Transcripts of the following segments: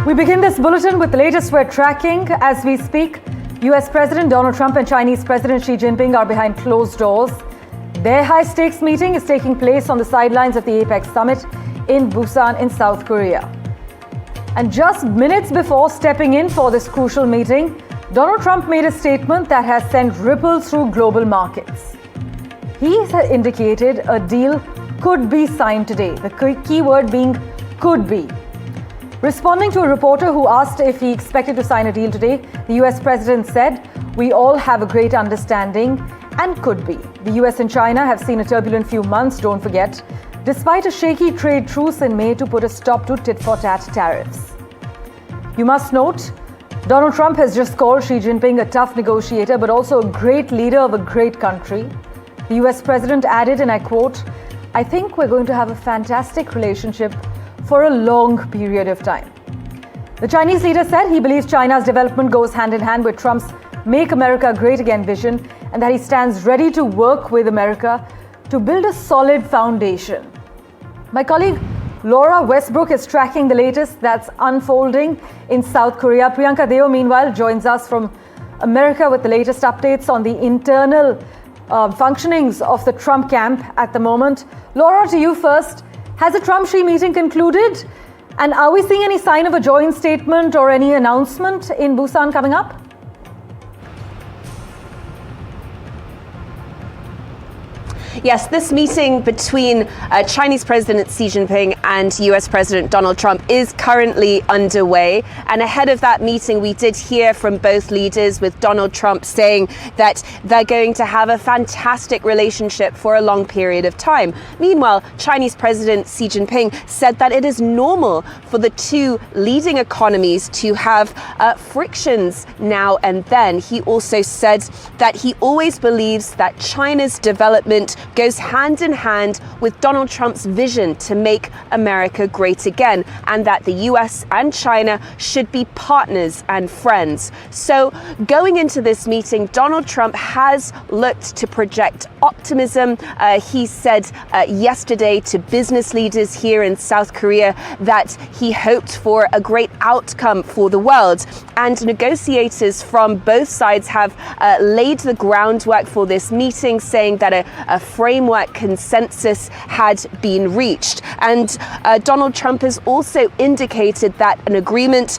We begin this bulletin with the latest we're tracking as we speak. US President Donald Trump and Chinese President Xi Jinping are behind closed doors. Their high-stakes meeting is taking place on the sidelines of the APEC summit in Busan in South Korea. And just minutes before stepping in for this crucial meeting, Donald Trump made a statement that has sent ripples through global markets. He has indicated a deal could be signed today, the key word being could be. Responding to a reporter who asked if he expected to sign a deal today, the US president said, "We all have a great understanding and could be." The US and China have seen a turbulent few months, don't forget, despite a shaky trade truce in May to put a stop to tit-for-tat tariffs. You must note, Donald Trump has just called Xi Jinping a tough negotiator, but also a great leader of a great country. The US president added, and I quote, "I think we're going to have a fantastic relationship for a long period of time." The Chinese leader said he believes China's development goes hand in hand with Trump's Make America Great Again vision, and that he stands ready to work with America to build a solid foundation. My colleague Laura Westbrook is tracking the latest that's unfolding in South Korea. Priyanka Deo, meanwhile, joins us from America with the latest updates on the internal functionings of the Trump camp at the moment. Laura, to you first. Has the Trump-Xi meeting concluded? And are we seeing any sign of a joint statement or any announcement in Busan coming up? Yes, this meeting between Chinese President Xi Jinping and US President Donald Trump is currently underway. And ahead of that meeting, we did hear from both leaders, with Donald Trump saying that they're going to have a fantastic relationship for a long period of time. Meanwhile, Chinese President Xi Jinping said that it is normal for the two leading economies to have frictions now and then. He also said that he always believes that China's development goes hand in hand with Donald Trump's vision to make America great again, and that the US and China should be partners and friends. So going into this meeting, Donald Trump has looked to project optimism. He said yesterday to business leaders here in South Korea that he hoped for a great outcome for the world. And negotiators from both sides have laid the groundwork for this meeting, saying that a framework consensus had been reached. And Donald Trump has also indicated that an agreement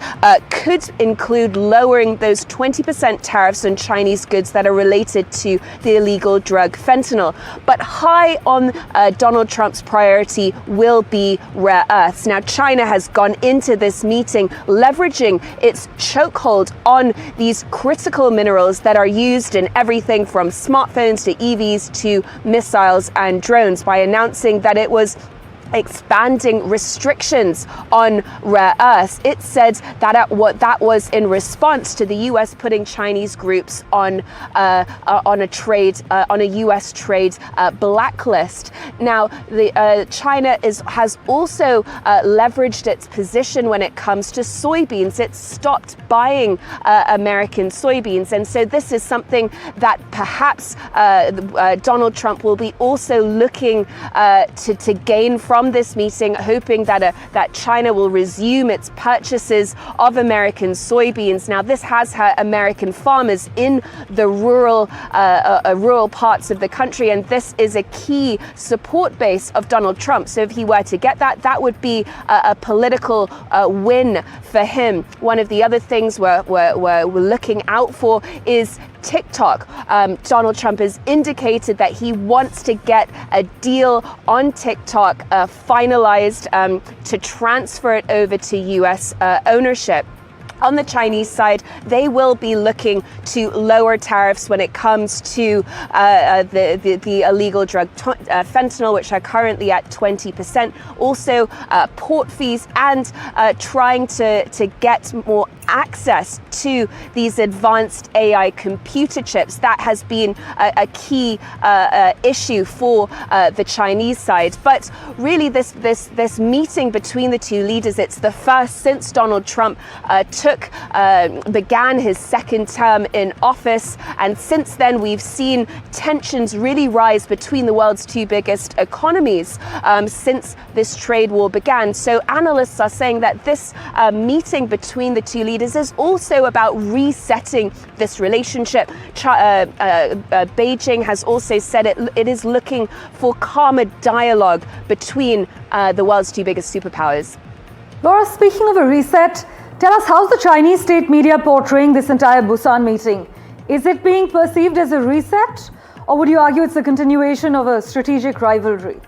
could include lowering those 20% tariffs on Chinese goods that are related to the illegal drug fentanyl. But high on Donald Trump's priority will be rare earths. Now, China has gone into this meeting leveraging its chokehold on these critical minerals that are used in everything from smartphones to EVs to missiles and drones, by announcing that it was expanding restrictions on rare earths. It said that what that was in response to the US putting Chinese groups on a US trade blacklist. Now, China has also leveraged its position when it comes to soybeans. It's stopped buying American soybeans, and so this is something that perhaps Donald Trump will be also looking to gain from this meeting, hoping that China will resume its purchases of American soybeans. Now, this has hurt American farmers in the rural parts of the country, and this is a key support base of Donald Trump. So if he were to get that, that would be a political win for him. One of the other things we're looking out for is TikTok. Donald Trump has indicated that he wants to get a deal on TikTok finalized to transfer it over to US ownership. On the Chinese side, they will be looking to lower tariffs when it comes to the illegal drug fentanyl, which are currently at 20%. Also, port fees, and trying to get more access to these advanced AI computer chips. That has been a key issue for the Chinese side. But really, this meeting between the two leaders, it's the first since Donald Trump began his second term in office. And since then, we've seen tensions really rise between the world's two biggest economies since this trade war began. So analysts are saying that this meeting between the two leaders is also about resetting this relationship. Beijing has also said it is looking for calmer dialogue between the world's two biggest superpowers. Laura, speaking of a reset, tell us, how's the Chinese state media portraying this entire Busan meeting? Is it being perceived as a reset, or would you argue it's a continuation of a strategic rivalry?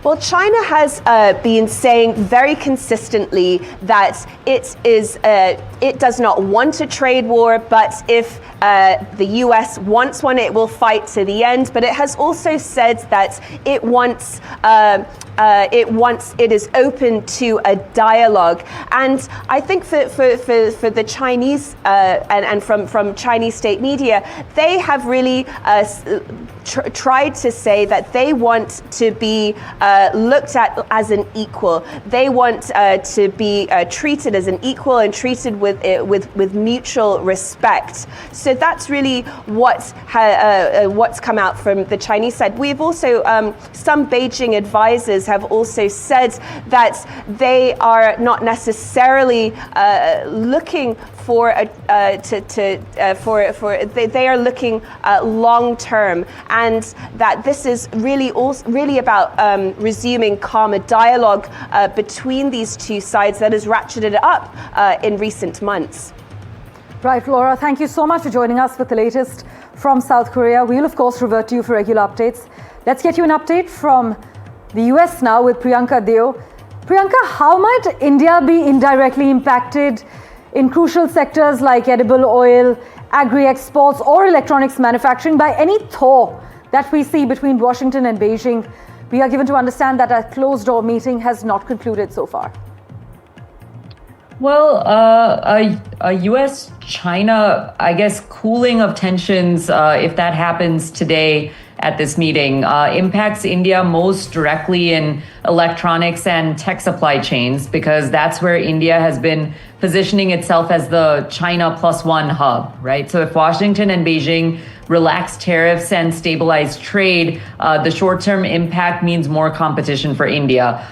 Well, China has been saying very consistently that it does not want a trade war, but if the US wants one, it will fight to the end. But it has also said that it is open to a dialogue. And I think for the Chinese and from Chinese state media, they have really tried to say that they want to be looked at as an equal. They want to be treated as an equal and treated with mutual respect. So that's really what's come out from the Chinese side. We've also some Beijing advisors have also said that they are not necessarily looking for they are looking long term, and that this is really about resuming calmer dialogue between these two sides that has ratcheted up in recent months. Right, Laura, thank you so much for joining us with the latest from South Korea. We'll of course revert to you for regular updates. Let's get you an update from the US now with Priyanka Deo. Priyanka, how might India be indirectly impacted in crucial sectors like edible oil, agri-exports or electronics manufacturing by any thaw that we see between Washington and Beijing? We are given to understand that a closed-door meeting has not concluded so far. Well, a U.S.-China, I guess, cooling of tensions, if that happens today at this meeting, impacts India most directly in electronics and tech supply chains, because that's where India has been positioning itself as the China +1 hub, right? So if Washington and Beijing relax tariffs and stabilize trade, the short-term impact means more competition for India.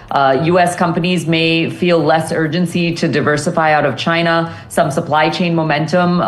U.S. companies may feel less urgency to diversify out of China. Some supply chain momentum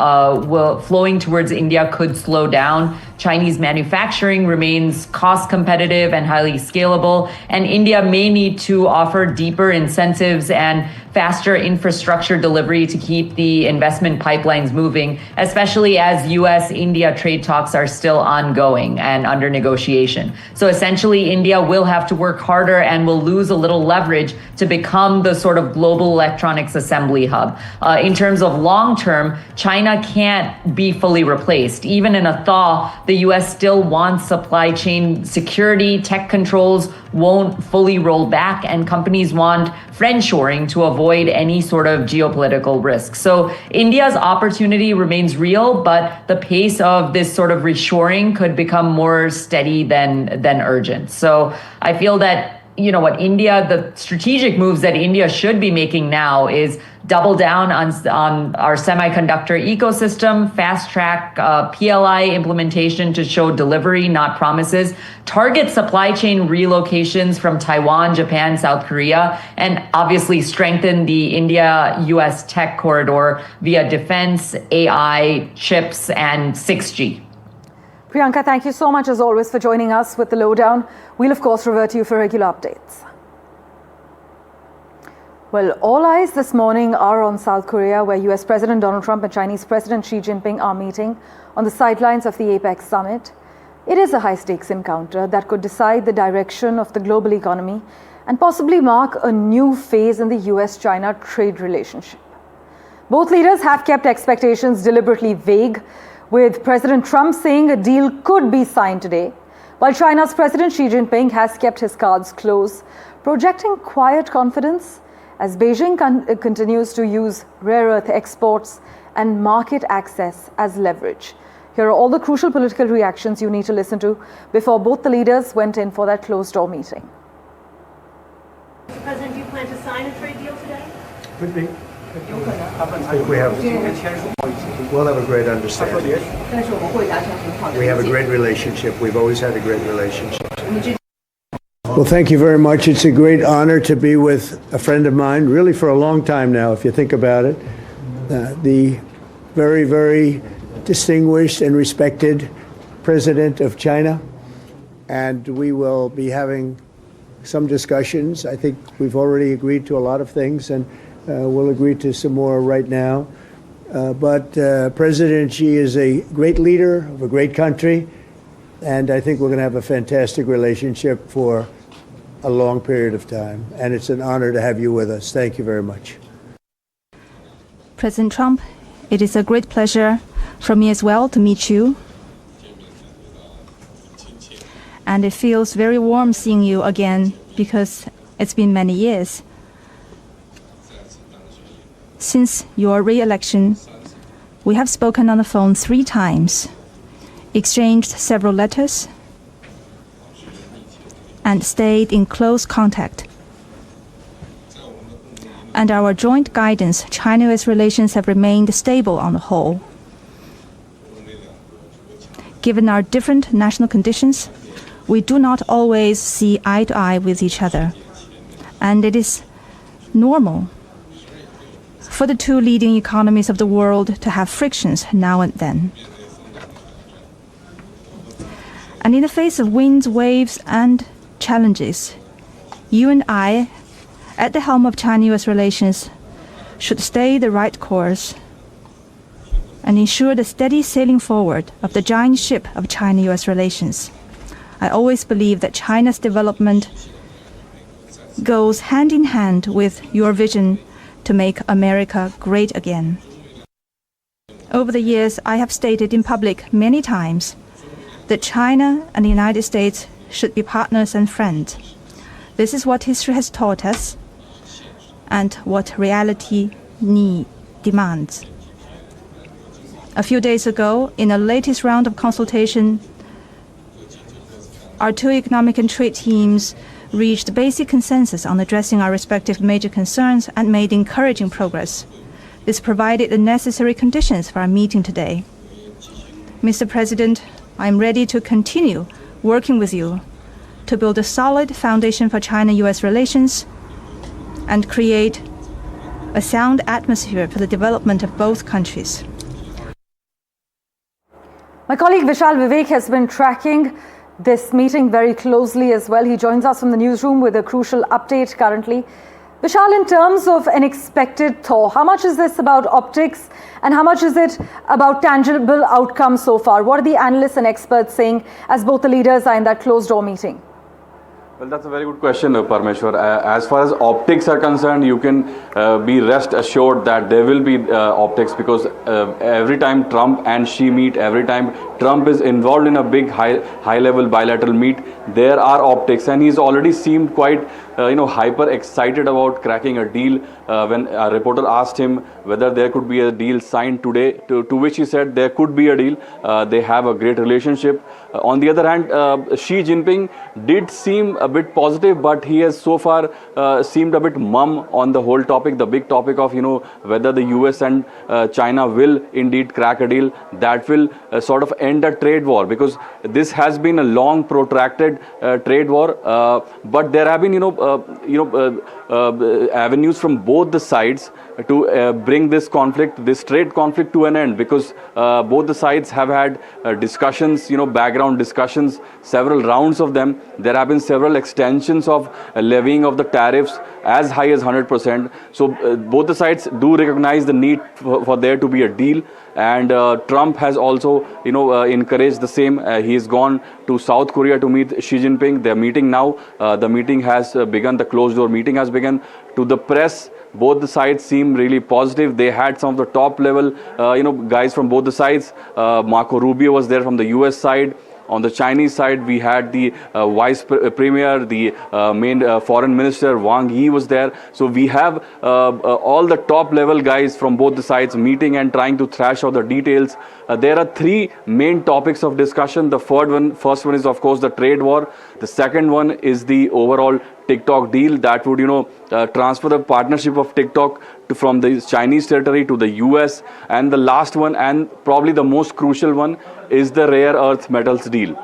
flowing towards India could slow down. Chinese manufacturing remains cost competitive and highly scalable, and India may need to offer deeper incentives and faster infrastructure delivery to keep the investment pipelines moving, especially as US-India trade talks are still ongoing and under negotiation. So essentially, India will have to work harder and will lose a little leverage to become the sort of global electronics assembly hub. In terms of long-term, China can't be fully replaced. Even in a thaw, the US still wants supply chain security. Tech controls won't fully roll back, and companies want friendshoring to avoid any sort of geopolitical risk. So India's opportunity remains real, but the pace of this sort of reshoring could become more steady than urgent. So I feel that, you know what, the strategic moves that India should be making now is double down on our semiconductor ecosystem, fast track PLI implementation to show delivery, not promises, target supply chain relocations from Taiwan, Japan, South Korea, and obviously strengthen the India-US tech corridor via defense, AI, chips, and 6G. Priyanka, thank you so much as always for joining us with the lowdown. We'll of course revert to you for regular updates. Well, all eyes this morning are on South Korea, where US President Donald Trump and Chinese President Xi Jinping are meeting on the sidelines of the APEC summit. It is a high-stakes encounter that could decide the direction of the global economy and possibly mark a new phase in the US-China trade relationship. Both leaders have kept expectations deliberately vague, with President Trump saying a deal could be signed today, while China's President Xi Jinping has kept his cards close, projecting quiet confidence as Beijing continues to use rare earth exports and market access as leverage. Here are all the crucial political reactions you need to listen to before both the leaders went in for that closed-door meeting. Mr. President, do you plan to sign a trade deal today? Could be. I think we'll have a great understanding. We have a great relationship. We've always had a great relationship. Well, thank you very much. It's a great honor to be with a friend of mine, really for a long time now, if you think about it. The very, very distinguished and respected President of China. And we will be having some discussions. I think we've already agreed to a lot of things, and we'll agree to some more right now. But President Xi is a great leader of a great country, and I think we're going to have a fantastic relationship for a long period of time. And it's an honor to have you with us. Thank you very much. President Trump, it is a great pleasure for me as well to meet you. And it feels very warm seeing you again because it's been many years. Since your re-election, we have spoken on the phone 3 times, exchanged several letters, and stayed in close contact. And our joint guidance, China-US relations have remained stable on the whole. Given our different national conditions, we do not always see eye to eye with each other. And it is normal for the 2 leading economies of the world to have frictions now and then. And in the face of winds, waves, and challenges, you and I, at the helm of China-US relations, should stay the right course and ensure the steady sailing forward of the giant ship of China-US relations. I always believe that China's development goes hand in hand with your vision to make America great again. Over the years, I have stated in public many times that China and the United States should be partners and friends. This is what history has taught us and what reality demands. A few days ago, in the latest round of consultation, our 2 economic and trade teams reached basic consensus on addressing our respective major concerns and made encouraging progress. This provided the necessary conditions for our meeting today. Mr. President, I am ready to continue working with you to build a solid foundation for China-US relations and create a sound atmosphere for the development of both countries. My colleague Vishal Vivek has been tracking this meeting very closely as well. He joins us from the newsroom with a crucial update currently. Vishal, in terms of an expected thaw, how much is this about optics and how much is it about tangible outcomes so far? What are the analysts and experts saying as both the leaders are in that closed-door meeting? Well, that's a very good question, Parmeshwar. As far as optics are concerned, you can be rest assured that there will be optics, because every time Trump and Xi meet, every time Trump is involved in a big high-level bilateral meet, there are optics, and he's already seemed quite hyper excited about cracking a deal. When a reporter asked him whether there could be a deal signed today, to which he said there could be a deal. They have a great relationship. On the other hand, Xi Jinping did seem a bit positive, but he has so far seemed a bit mum on the whole topic, the big topic of whether the US and China will indeed crack a deal that will sort of end a trade war, because this has been a long protracted trade war, but there have been avenues from both the sides to bring this conflict, this trade conflict, to an end, because both the sides have had discussions, background discussions, several rounds of them. There have been several extensions of levying of the tariffs as high as 100%. So both the sides do recognize the need for there to be a deal. And Trump has also, encouraged the same. He's gone to South Korea to meet Xi Jinping. They're meeting now. The meeting has begun. The closed-door meeting has begun. To the press, both the sides seem really positive. They had some of the top-level, guys from both the sides. Marco Rubio was there from the U.S. side. On the Chinese side, we had the vice premier, the main foreign minister Wang Yi was there. So we have all the top level guys from both the sides meeting and trying to thrash out the details. There are three main topics of discussion. The first one is of course the trade war. The second one is the overall TikTok deal that would, transfer the partnership of TikTok from the Chinese territory to the US. And the last one, and probably the most crucial one, is the rare earth metals deal.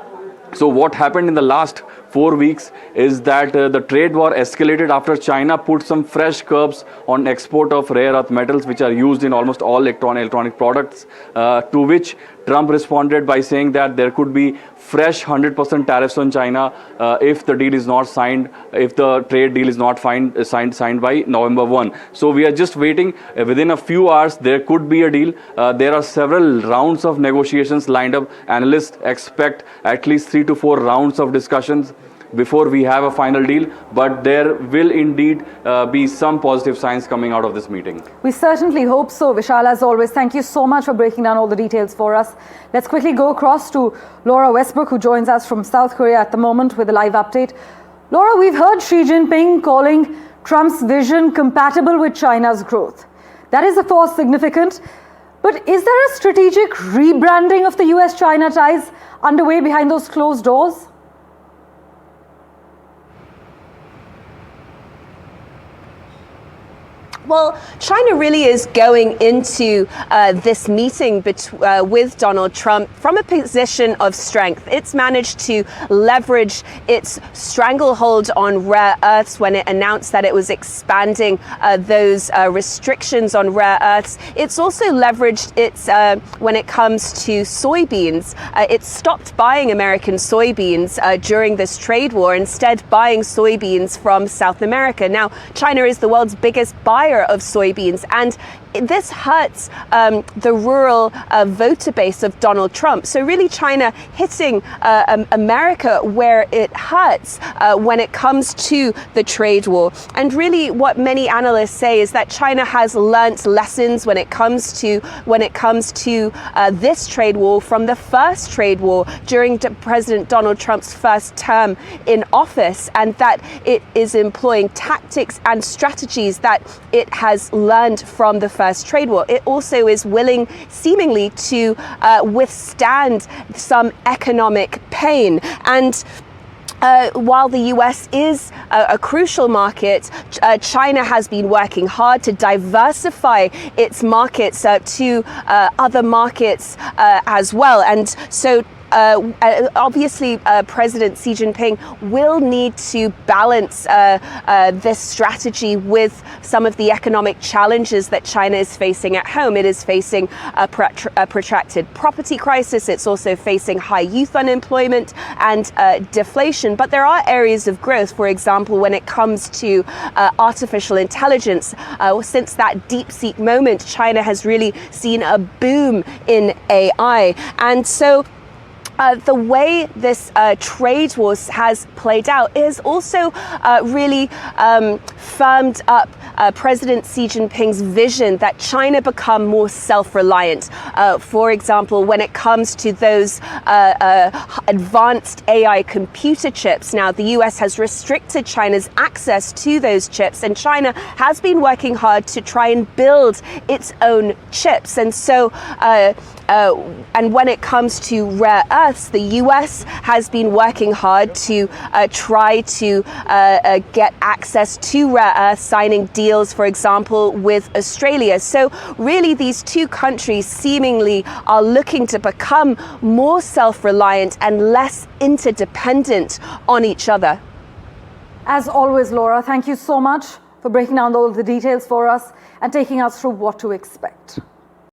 So what happened in the last 4 weeks is that the trade war escalated after China put some fresh curbs on export of rare earth metals, which are used in almost all electronic products, to which Trump responded by saying that there could be fresh 100% tariffs on China if the deal is not signed, if the trade deal is not signed by November 1. So we are just waiting. Within a few hours, there could be a deal. There are several rounds of negotiations lined up. Analysts expect at least 3 to 4 rounds of discussions before we have a final deal, but there will indeed be some positive signs coming out of this meeting. We certainly hope so, Vishal. As always, thank you so much for breaking down all the details for us. Let's quickly go across to Laura Westbrook, who joins us from South Korea at the moment with a live update. Laura, we've heard Xi Jinping calling Trump's vision compatible with China's growth. That is, of course, significant. But is there a strategic rebranding of the US-China ties underway behind those closed doors? Well, China really is going into this meeting with Donald Trump from a position of strength. It's managed to leverage its stranglehold on rare earths when it announced that it was expanding those restrictions on rare earths. It's also leveraged its, when it comes to soybeans, it stopped buying American soybeans during this trade war, instead buying soybeans from South America. Now, China is the world's biggest buyer of soybeans, and this hurts the rural voter base of Donald Trump. So really China hitting America where it hurts when it comes to the trade war. And really what many analysts say is that China has learnt lessons when it comes to this trade war from the first trade war during President Donald Trump's first term in office, and that it is employing tactics and strategies that it has learned from the first trade war. It also is willing, seemingly, to withstand some economic pain. And while the US is a crucial market, China has been working hard to diversify its markets to other markets as well. And so obviously, President Xi Jinping will need to balance this strategy with some of the economic challenges that China is facing at home. It is facing a protracted property crisis. It's also facing high youth unemployment and deflation. But there are areas of growth, for example, when it comes to artificial intelligence. Since that DeepSeek moment, China has really seen a boom in AI. And so the way this trade war has played out is also really firmed up President Xi Jinping's vision that China become more self-reliant. For example, when it comes to those advanced AI computer chips. Now, the US has restricted China's access to those chips, and China has been working hard to try and build its own chips. And so, and when it comes to rare earths, the US has been working hard to try to get access to rare earths, signing deals, for example, with Australia. So really, these two countries seemingly are looking to become more self-reliant and less interdependent on each other. As always, Laura, thank you so much for breaking down all the details for us and taking us through what to expect.